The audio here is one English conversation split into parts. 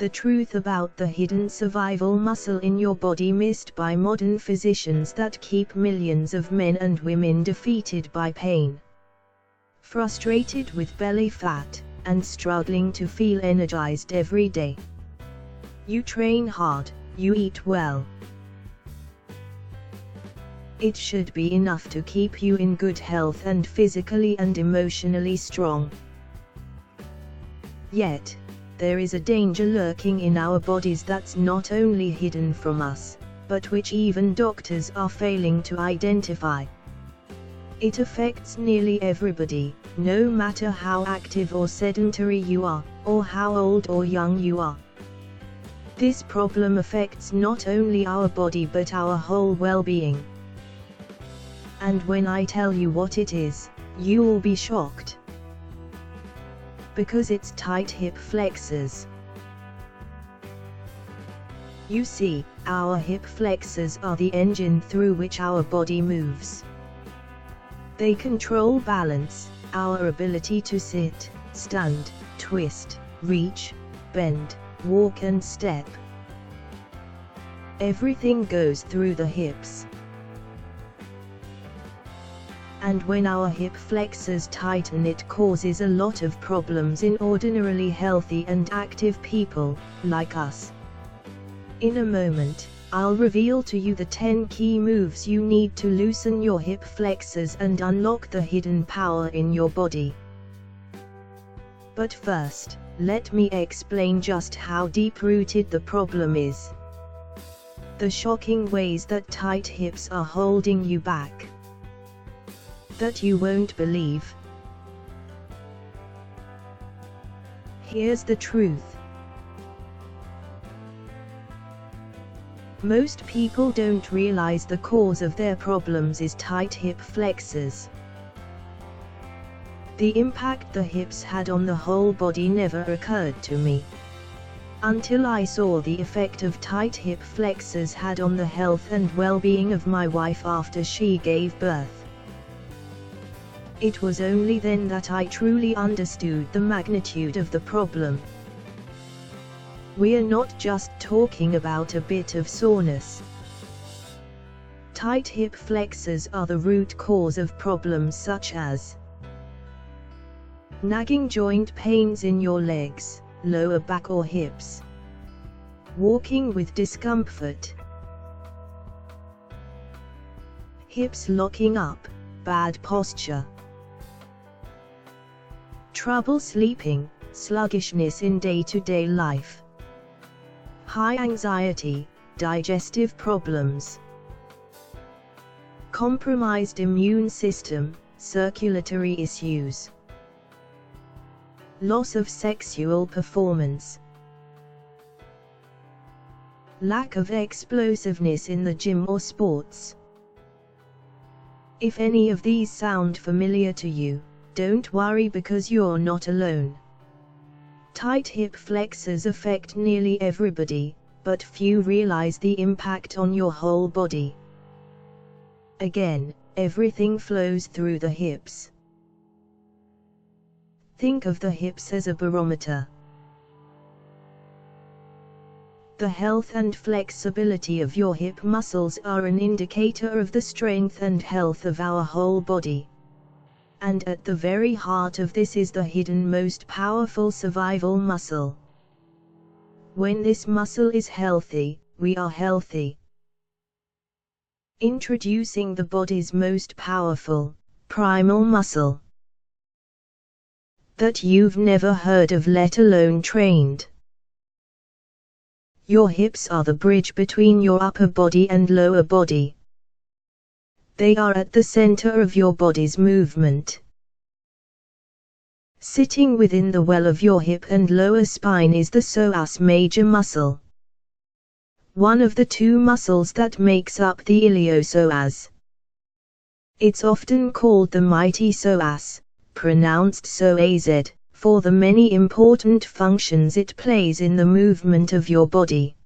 The truth about the hidden survival muscle in your body missed by modern physicians that keep millions of men and women defeated by pain, frustrated with belly fat, and struggling to feel energized every day. You train hard, you eat well. It should be enough to keep you in good health and physically and emotionally strong. Yet, there is a danger lurking in our bodies that's not only hidden from us, but which even doctors are failing to identify. It affects nearly everybody, no matter how active or sedentary you are, or how old or young you are. This problem affects not only our body but our whole well-being. And when I tell you what it is, you will be shocked. Because it's tight hip flexors. You see, our hip flexors are the engine through which our body moves. They control balance, our ability to sit, stand, twist, reach, bend, walk and step. Everything goes through the hips. And when our hip flexors tighten, it causes a lot of problems in ordinarily healthy and active people, like us. In a moment, I'll reveal to you the 10 key moves you need to loosen your hip flexors and unlock the hidden power in your body. But first, let me explain just how deep-rooted the problem is. The shocking ways that tight hips are holding you back. That you won't believe. Here's the truth. Most people don't realize the cause of their problems is tight hip flexors. The impact the hips had on the whole body never occurred to me, until I saw the effect of tight hip flexors had on the health and well-being of my wife after she gave birth. It was only then that I truly understood the magnitude of the problem. We're not just talking about a bit of soreness. Tight hip flexors are the root cause of problems such as nagging joint pains in your legs, lower back or hips, walking with discomfort, hips locking up, bad posture, trouble sleeping, sluggishness in day-to-day life, high anxiety, digestive problems, compromised immune system, circulatory issues, loss of sexual performance, lack of explosiveness in the gym or sports. If any of these sound familiar to you, don't worry because you're not alone. Tight hip flexors affect nearly everybody, but few realize the impact on your whole body. Again, everything flows through the hips. Think of the hips as a barometer. The health and flexibility of your hip muscles are an indicator of the strength and health of our whole body. And at the very heart of this is the hidden most powerful survival muscle. When this muscle is healthy, we are healthy. Introducing the body's most powerful, primal muscle that you've never heard of, let alone trained. Your hips are the bridge between your upper body and lower body. They are at the center of your body's movement. Sitting within the well of your hip and lower spine is the psoas major muscle, one of the two muscles that makes up the iliopsoas. It's often called the mighty psoas, pronounced psoas, for the many important functions it plays in the movement of your body.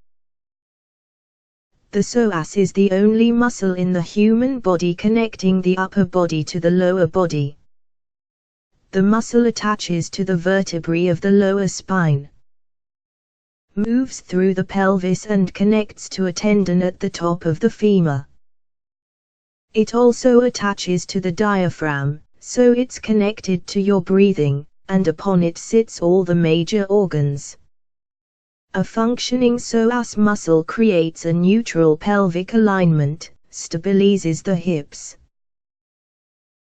The psoas is the only muscle in the human body connecting the upper body to the lower body. The muscle attaches to the vertebrae of the lower spine. moves through the pelvis and connects to a tendon at the top of the femur. It also attaches to the diaphragm, so it's connected to your breathing, and upon it sits all the major organs. A functioning psoas muscle creates a neutral pelvic alignment, stabilizes the hips,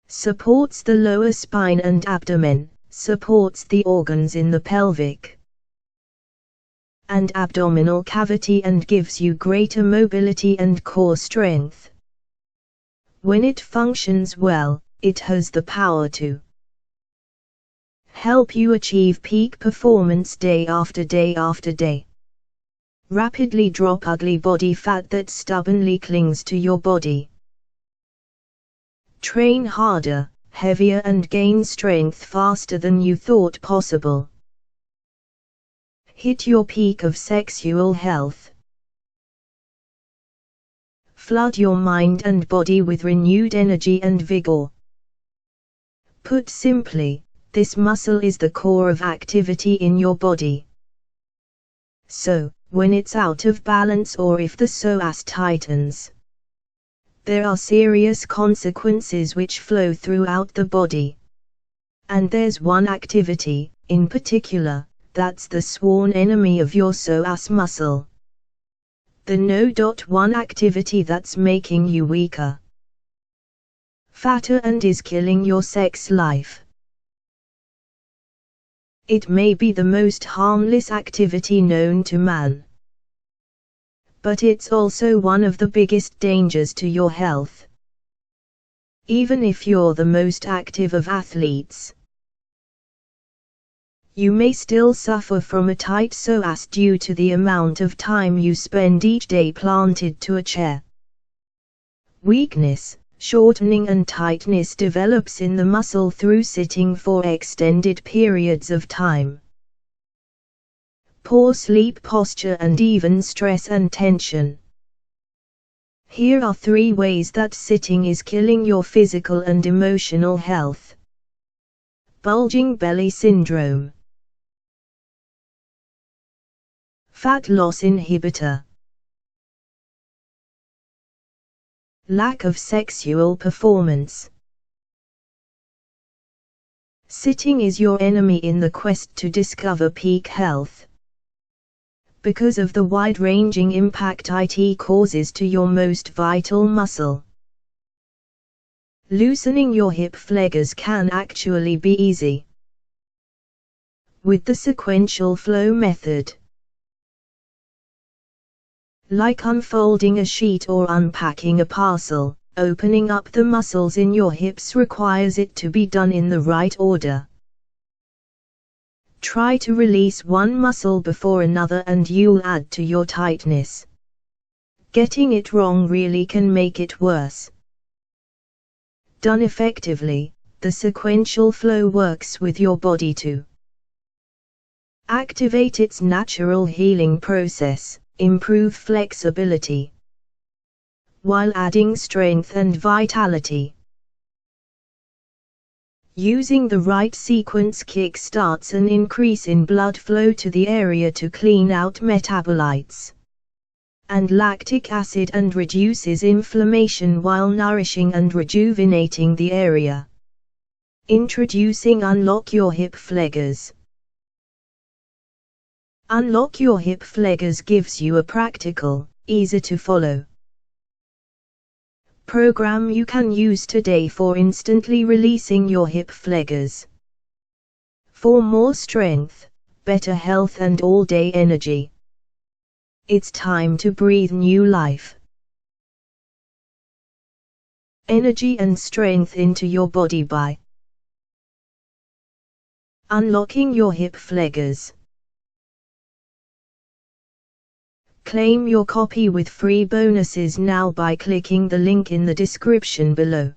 supports the lower spine and abdomen, supports the organs in the pelvic and abdominal cavity and gives you greater mobility and core strength. When it functions well, it has the power to help you achieve peak performance day after day after day. Rapidly drop ugly body fat that stubbornly clings to your body. Train harder, heavier and gain strength faster than you thought possible. Hit your peak of sexual health. Flood your mind and body with renewed energy and vigor. Put simply, this muscle is the core of activity in your body. So, when it's out of balance or if the psoas tightens, there are serious consequences which flow throughout the body. And there's one activity, in particular, that's the sworn enemy of your psoas muscle. The No.1 activity that's making you weaker, fatter and is killing your sex life. It may be the most harmless activity known to man, but it's also one of the biggest dangers to your health. Even if you're the most active of athletes, you may still suffer from a tight psoas due to the amount of time you spend each day planted to a chair. Weakness, shortening and tightness develops in the muscle through sitting for extended periods of time. Poor sleep posture and even stress and tension. Here are 3 ways that sitting is killing your physical and emotional health. Bulging belly syndrome. Fat loss inhibitor. Lack of sexual performance. Sitting is your enemy in the quest to discover peak health, because of the wide-ranging impact it causes to your most vital muscle. Loosening your hip flexors can actually be easy with the sequential flow method. Like unfolding a sheet or unpacking a parcel, opening up the muscles in your hips requires it to be done in the right order. Try to release one muscle before another and you'll add to your tightness. Getting it wrong really can make it worse. Done effectively, the sequential flow works with your body to activate its natural healing process, improve flexibility, while adding strength and vitality. Using the right sequence kick-starts an increase in blood flow to the area to clean out metabolites and lactic acid and reduces inflammation while nourishing and rejuvenating the area. Introducing Unlock Your Hip Flexors. Unlock Your Hip Flexors gives you a practical, easy-to-follow program you can use today for instantly releasing your hip flexors. For more strength, better health and all-day energy. It's time to breathe new life, energy and strength into your body by unlocking your hip flexors. Claim your copy with free bonuses now by clicking the link in the description below.